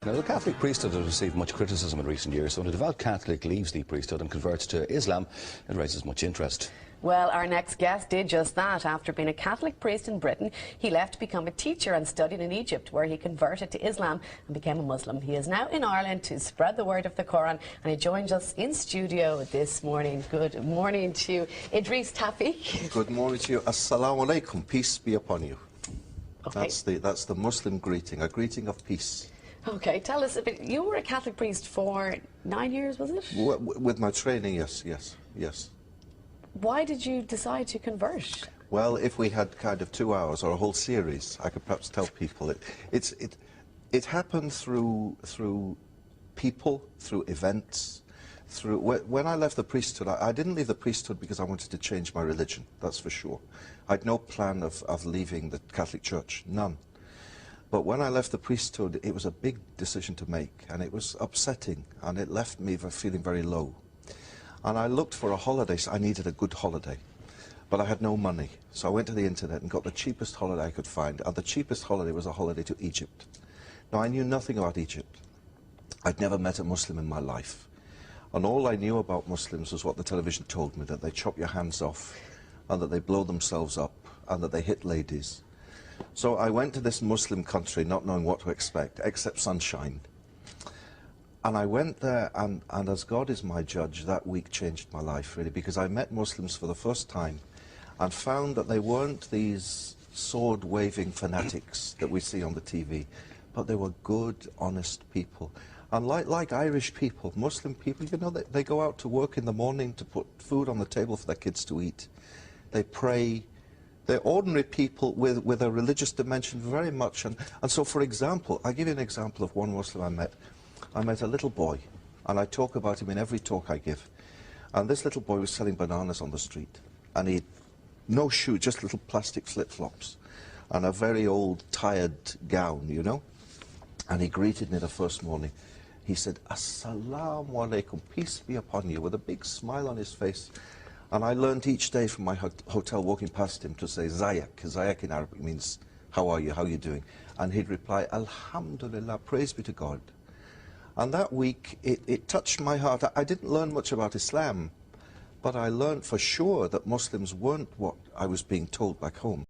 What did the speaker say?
Now, the Catholic priesthood has received much criticism in recent years, so when a devout Catholic leaves the priesthood and converts to Islam, it raises much interest. Well, our next guest did just that. After being a Catholic priest in Britain, he left to become a teacher and studied in Egypt, where he converted to Islam and became a Muslim. He is now in Ireland to spread the word of the Quran, and he joins us in studio this morning. Good morning to you, Idris Tawfiq. Good morning to you. Assalamu alaikum. Peace be upon you. Okay. That's the Muslim greeting, a greeting of peace. Okay, tell us a bit. You were a Catholic priest for 9 years, was it? With my training, yes. Why did you decide to convert? Well, if we had kind of 2 hours or a whole series, I could perhaps tell people it happened through people, through events, when I left the priesthood. I didn't leave the priesthood because I wanted to change my religion. That's for sure. I had no plan of leaving the Catholic Church, none. But when I left the priesthood, it was a big decision to make, and it was upsetting, and it left me feeling very low. And I looked for a holiday, so I needed a good holiday. But I had no money, so I went to the internet and got the cheapest holiday I could find, and the cheapest holiday was a holiday to Egypt. Now, I knew nothing about Egypt. I'd never met a Muslim in my life. And all I knew about Muslims was what the television told me, that they chop your hands off, and that they blow themselves up, and that they hit ladies. So I went to this Muslim country not knowing what to expect, except sunshine. And I went there, and as God is my judge, that week changed my life, really, because I met Muslims for the first time and found that they weren't these sword-waving fanatics that we see on the TV, but they were good, honest people. And like Irish people, Muslim people, you know, they go out to work in the morning to put food on the table for their kids to eat. They pray. They're ordinary people with a religious dimension very much. And so, for example, I'll give you an example of one Muslim I met. I met a little boy, and I talk about him in every talk I give. And this little boy was selling bananas on the street. And he had no shoe, just little plastic flip-flops, and a very old, tired gown, you know. And he greeted me the first morning. He said, "Assalamu alaikum, peace be upon you," with a big smile on his face. And I learned each day from my hotel walking past him to say Zayak. Zayak in Arabic means, how are you, how are you doing? And he'd reply, Alhamdulillah, praise be to God. And that week, it touched my heart. I didn't learn much about Islam, but I learned for sure that Muslims weren't what I was being told back home.